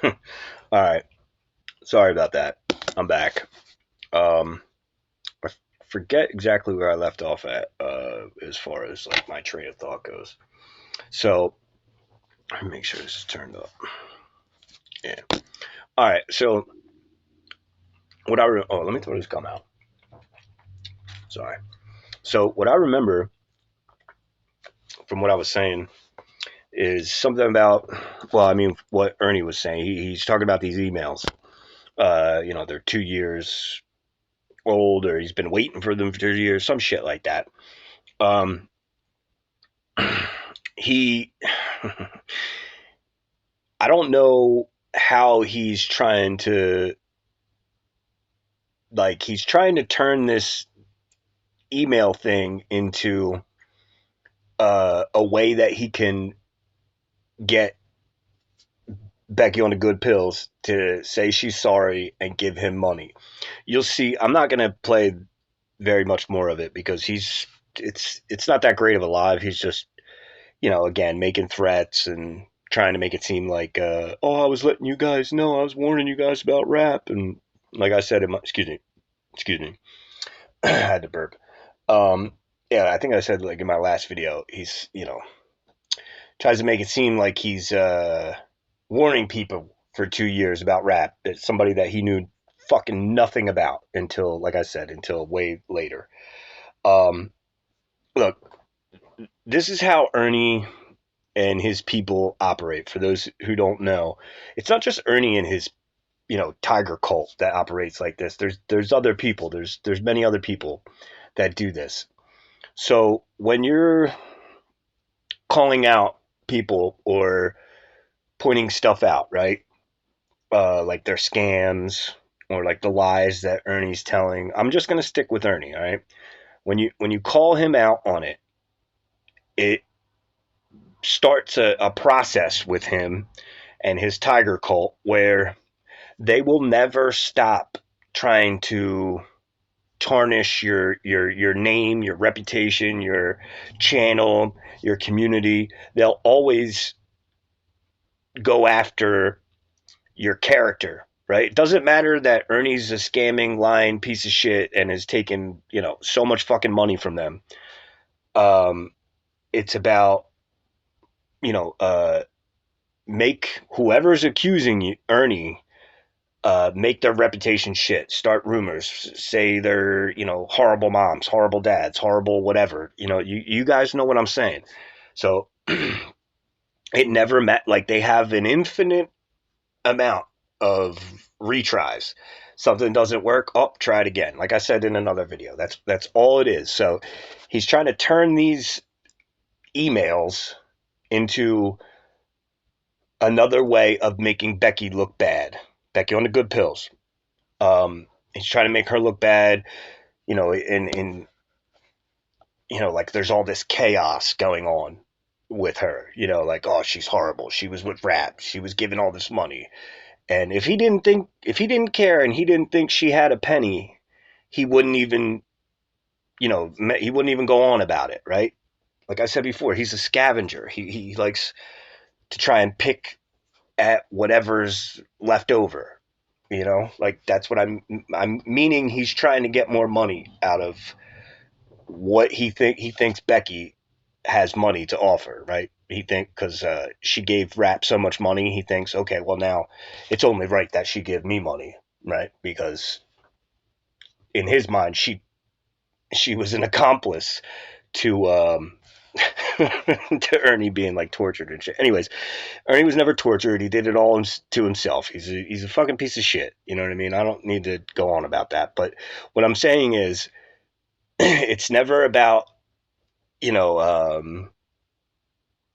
All right. Sorry about that. I'm back. I forget exactly where I left off at as far as like my train of thought goes. So let me make sure this is turned up. Yeah. All right. So oh, let me throw this gum out. Sorry. So what I remember from what I was saying is something about, well, I mean, what Ernie was saying. He's talking about these emails. They're 2 years old, or he's been waiting for them for 2 years, some shit like that. Um, he, I don't know how he's trying to turn this email thing into a way that he can get Becky on the good pills to say she's sorry and give him money. You'll see. I'm not going to play very much more of it because it's not that great of a live. He's just, again, making threats and trying to make it seem like, oh, I was letting you guys know, I was warning you guys about rap, and like I said excuse me, I had to burp. Um, yeah, I think I said like in my last video, he's tries to make it seem like he's warning people for 2 years about rap. It's somebody that he knew fucking nothing about until, like I said, until way later. Um, Look, this is how Ernie and his people operate. For those who don't know, it's not just Ernie and his tiger cult that operates like this. There's other people. There's many other people that do this. So when you're calling out people or pointing stuff out, right? Like their scams or like the lies that Ernie's telling. I'm just gonna stick with Ernie, all right? When you call him out on it, it starts a process with him and his tiger cult where they will never stop trying to tarnish your name, your reputation, your channel, your community. They'll always go after your character, right? It doesn't matter that Ernie's a scamming, lying piece of shit and has taken, so much fucking money from them. It's about, you know, uh, make whoever's accusing you, Ernie, make their reputation shit, start rumors, say they're, horrible moms, horrible dads, horrible whatever. You guys know what I'm saying. So it never met, like they have an infinite amount of retries. Something doesn't work, oh, try it again. Like I said in another video, that's all it is. So he's trying to turn these emails into another way of making Becky look bad. Becky on the good pills. He's trying to make her look bad, in like there's all this chaos going on with her, like, oh, she's horrible. She was with rap. She was giving all this money. And if he didn't care and he didn't think she had a penny, he wouldn't even, he wouldn't even go on about it, right? Like I said before, he's a scavenger. He likes to try and pick at whatever's left over, like that's what I'm meaning. He's trying to get more money out of what he thinks Becky has money to offer, right? He think because she gave Rap so much money, he thinks, okay, well now it's only right that she give me money, right? Because in his mind, she was an accomplice to to Ernie being like tortured and shit. Anyways, Ernie was never tortured. He did it all to himself. He's a fucking piece of shit. You know what I mean? I don't need to go on about that. But what I'm saying is, it's never about you know.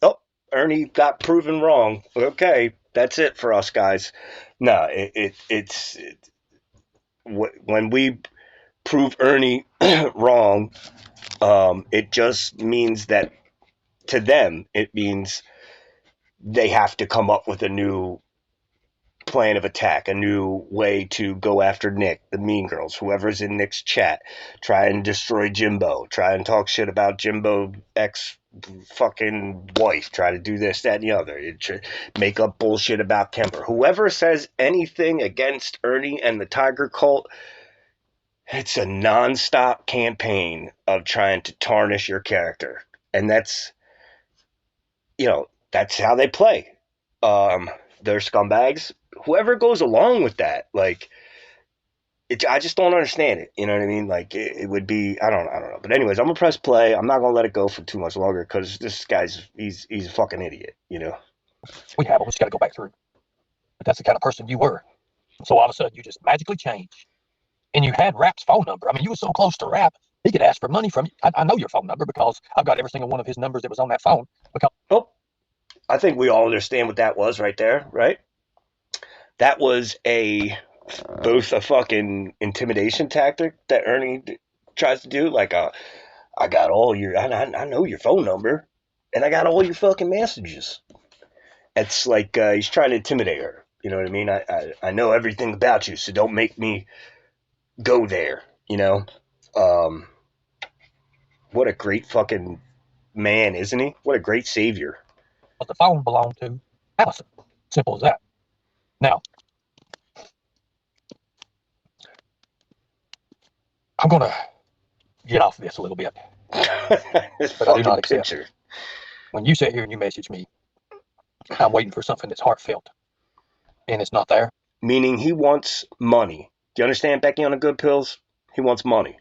Oh, Ernie got proven wrong. Okay, that's it for us guys. No, when we prove Ernie wrong, it just means that it means they have to come up with a new plan of attack, a new way to go after Nick, the Mean Girls, whoever's in Nick's chat. Try and destroy Jimbo. Try and talk shit about Jimbo ex fucking wife. Try to do this, that, and the other. Make up bullshit about Kemper. Whoever says anything against Ernie and the Tiger Cult, it's a nonstop campaign of trying to tarnish your character. And that's, that's how they play. They're scumbags. Whoever goes along with that, like, I just don't understand it. You know what I mean? Like, it would be, I don't know. But anyways, I'm gonna press play. I'm not gonna let it go for too much longer because this guy's he's a fucking idiot. We just got to go back through. But that's the kind of person you were. So all of a sudden, you just magically changed. And you had Rap's phone number. I mean, you were so close to Rap, he could ask for money from you. I know your phone number because I've got every single one of his numbers that was on that phone. Oh, I think we all understand what that was right there, right? That was both a fucking intimidation tactic that Ernie tries to do. Like, I got all I know your phone number, and I got all your fucking messages. It's like he's trying to intimidate her. You know what I mean? I know everything about you, so don't make me go there. What a great fucking man, isn't he? What a great savior. But the phone belonged to Allison. Simple as that. Now, I'm going to get off this a little bit. But I do not accept it. When you sit here and you message me, I'm waiting for something that's heartfelt, and it's not there. Meaning he wants money. Do you understand, Becky on the Good Pills? He wants money.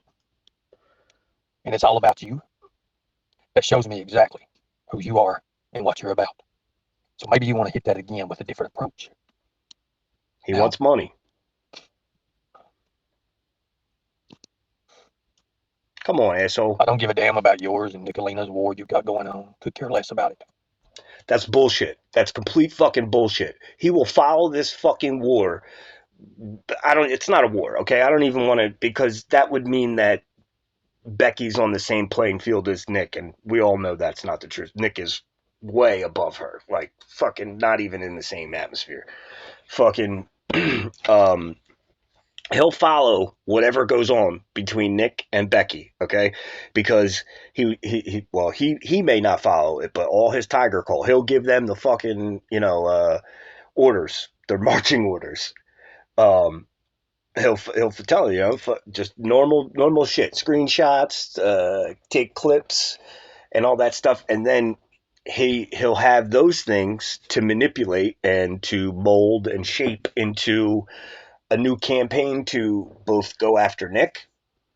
And it's all about you. That shows me exactly who you are and what you're about. So maybe you want to hit that again with a different approach. He wants money. Come on, asshole. I don't give a damn about yours and Nicolina's war you've got going on. Could care less about it. That's bullshit. That's complete fucking bullshit. He will follow this fucking war. It's not a war, okay? I don't even want to, because that would mean that Becky's on the same playing field as Nick, and we all know that's not the truth. Nick is way above her. Like, fucking not even in the same atmosphere. Fucking, he'll follow whatever goes on between Nick and Becky, okay? Because he may not follow it, but all his Tiger Cult, he'll give them the fucking, orders, their marching orders. He'll tell you, just normal shit, screenshots, take clips, and all that stuff, and then he'll have those things to manipulate and to mold and shape into a new campaign to both go after Nick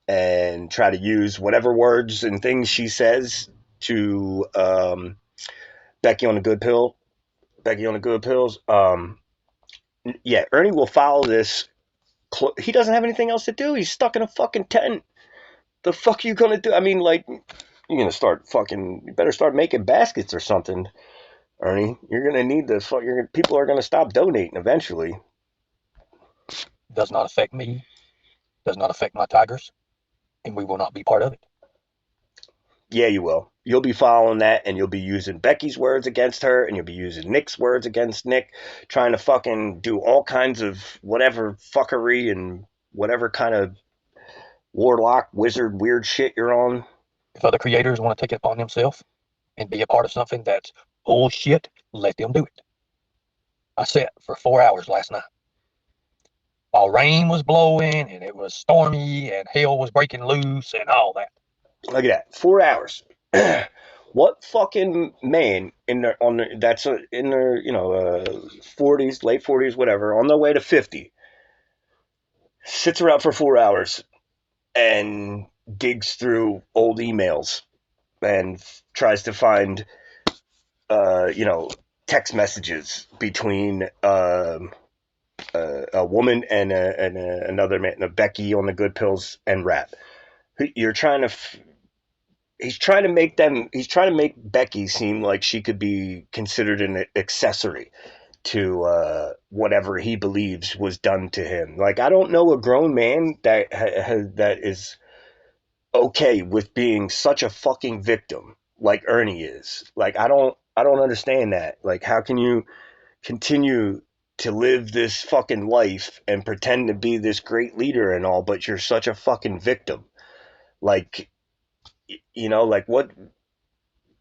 and try to use whatever words and things she says to Becky on the Good Pills. Yeah, Ernie will follow this. He doesn't have anything else to do. He's stuck in a fucking tent. The fuck are you gonna do? I mean, like, you're gonna start fucking. You better start making baskets or something, Ernie. You're gonna need the. People are gonna stop donating eventually. Does not affect me. Does not affect my Tigers, and we will not be part of it. Yeah, you will. You'll be following that, and you'll be using Becky's words against her, and you'll be using Nick's words against Nick, trying to fucking do all kinds of whatever fuckery and whatever kind of warlock, wizard, weird shit you're on. If other creators want to take it upon themselves and be a part of something that's bullshit, let them do it. I sat for 4 hours last night. While rain was blowing, and it was stormy, and hell was breaking loose, and all that. Look at that, 4 hours. What fucking man in their in their 40s, late 40s, whatever, on their way to 50, sits around for 4 hours and digs through old emails and tries to find text messages between a woman and another man, a Becky on the Good Pills and Rap. You're trying to. He's trying to make Becky seem like she could be considered an accessory to whatever he believes was done to him. Like, I don't know a grown man that is okay with being such a fucking victim like Ernie is. Like, I don't understand that. Like, how can you continue to live this fucking life and pretend to be this great leader and all, but you're such a fucking victim. Like, like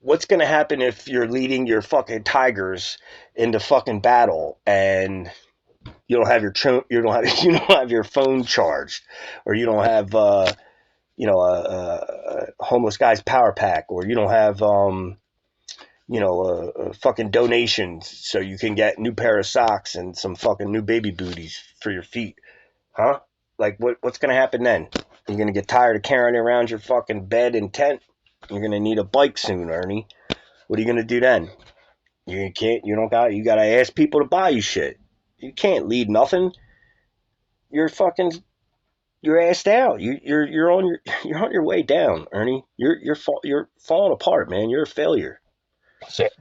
what's going to happen if you're leading your fucking tigers into fucking battle and you don't have you don't have your phone charged, or you don't have a homeless guy's power pack, or you don't have a fucking donation so you can get a new pair of socks and some fucking new baby booties for your feet, huh? Like what's gonna happen then? You're gonna get tired of carrying around your fucking bed and tent. You're gonna need a bike soon, Ernie. What are you gonna do then? You gotta ask people to buy you shit. You can't lead nothing. You're fucking you're assed out. You're on your way down, Ernie. You're falling apart, man. You're a failure. Set.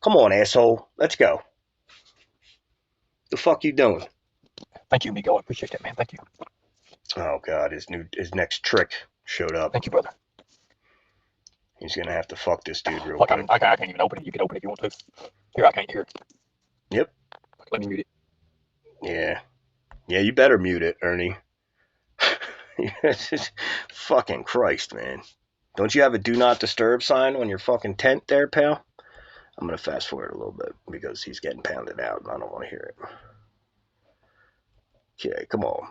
Come on, asshole. Let's go. The fuck you doing? Thank you, Miko. I appreciate that, man. Thank you. Oh god, his next trick showed up. Thank you, brother. He's gonna have to fuck this dude real Look, quick. I can't even open it. You can open it if you want to. Here, I can't hear it. Yep. Let me mute it. Yeah. Yeah, you better mute it, Ernie. Fucking Christ, man. Don't you have a do not disturb sign on your fucking tent there, pal? I'm gonna fast forward a little bit because he's getting pounded out and I don't want to hear it. Okay, come on.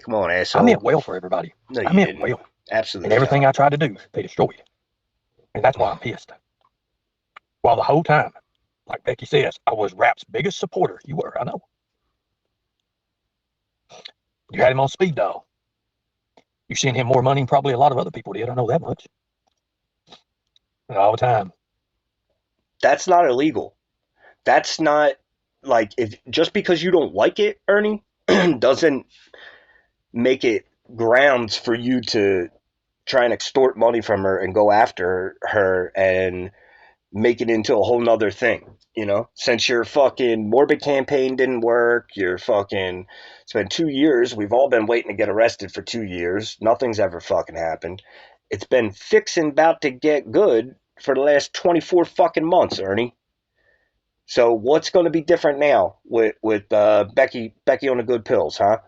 Come on, asshole. I meant well for everybody. No, you I meant didn't. well. Absolutely. And everything not. I tried to do, they destroyed. And that's why I'm pissed. While the whole time, like Becky says, I was Rap's biggest supporter. You were, I know. You had him on speed dial. You sent him more money than probably a lot of other people did. I know that much. And all the time. That's not illegal. That's not like if just because you don't like it, Ernie, doesn't make it grounds for you to try and extort money from her and go after her and make it into a whole nother thing. Since your fucking morbid campaign didn't work, it's been 2 years. We've all been waiting to get arrested for 2 years. Nothing's ever fucking happened. It's been fixing about to get good for the last 24 fucking months, Ernie. So what's going to be different now with Becky on the good pills, huh?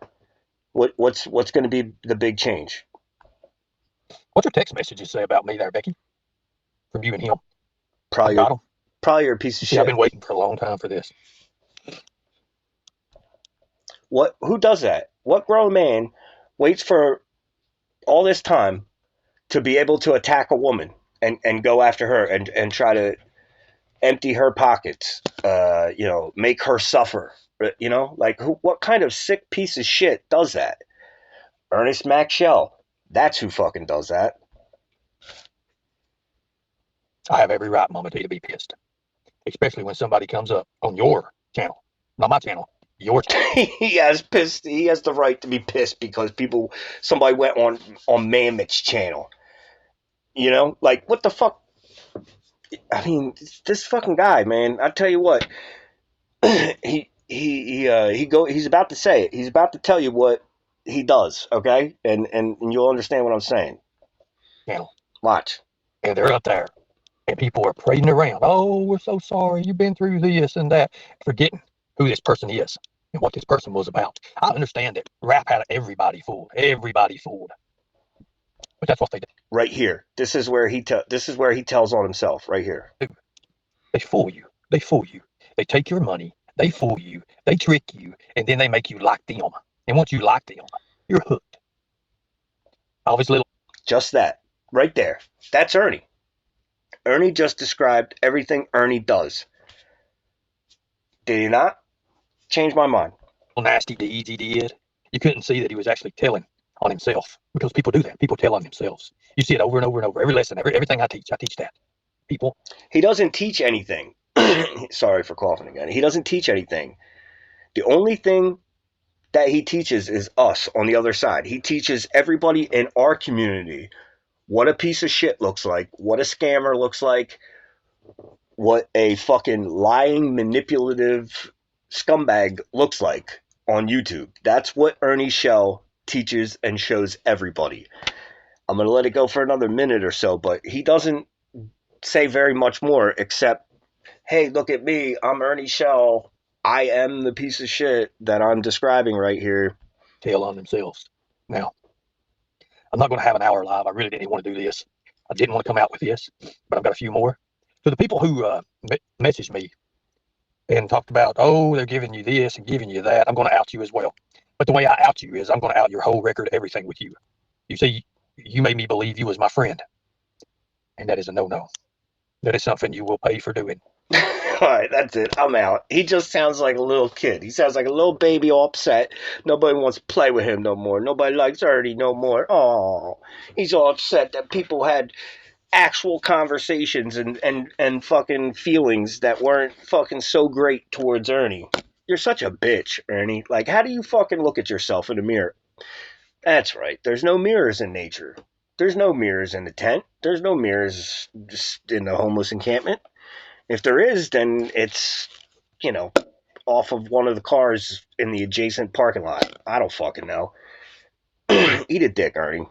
What's going to be the big change? What's your text messages say about me there, Becky? From you and him. Probably got him. Probably you're a piece of See, shit. I've been waiting for a long time for this. Who does that? What grown man waits for all this time to be able to attack a woman and go after her and try to empty her pockets, make her suffer, what kind of sick piece of shit does that? Ernest Mac Shell. That's who fucking does that. I have every right, Mama T, to be pissed. Especially when somebody comes up on your channel. Not my channel. Your channel. He has the right to be pissed because somebody went on Mammoth's channel. What the fuck? I mean, this fucking guy, man. I tell you what, he's about to say it. He's about to tell you what he does, okay? And you'll understand what I'm saying. Channel. Watch. And they're up there. And people are parading around. Oh, we're so sorry. You've been through this and that. Forgetting who this person is and what this person was about. I understand that Rap had everybody fooled. Everybody fooled. But that's what they do. Right here. This is where he tells on himself. Right here. They fool you. They fool you. They take your money. They fool you. They trick you. And then they make you like them. And once you like them, you're hooked. All his little. Just that. Right there. That's Ernie. Ernie just described everything Ernie does. Did he not? Change my mind. Nasty deeds he did. You couldn't see that he was actually telling on himself because people do that. People tell on themselves. You see it over and over and over. Every lesson, everything I teach that. People. He doesn't teach anything. Sorry for coughing again. He doesn't teach anything. The only thing that he teaches is us on the other side. He teaches everybody in our community what a piece of shit looks like, what a scammer looks like, what a fucking lying, manipulative scumbag looks like on YouTube. That's what Ernie Shell teaches and shows everybody. I'm going to let it go for another minute or so, but he doesn't say very much more except, hey, look at me. I'm Ernie Shell. I am the piece of shit that I'm describing right here. Tell on themselves. Now, I'm not going to have an hour live. I really didn't want to do this. I didn't want to come out with this, but I've got a few more. To the people who messaged me and talked about, oh, they're giving you this and giving you that, I'm going to out you as well. But the way I out you is I'm going to out your whole record, everything with you. You see, you made me believe you was my friend, and that is a no-no. That is something you will pay for doing. All right, that's it. I'm out. He just sounds like a little kid. He sounds like a little baby all upset. Nobody wants to play with him no more. Nobody likes Ernie no more. Oh, he's all upset that people had actual conversations and fucking feelings that weren't fucking so great towards Ernie. You're such a bitch, Ernie. Like, how do you fucking look at yourself in the mirror? That's right. There's no mirrors in nature. There's no mirrors in the tent. There's no mirrors just in the homeless encampment. If there is, then it's, you know, off of one of the cars in the adjacent parking lot. I don't fucking know. Eat a dick, Ernie.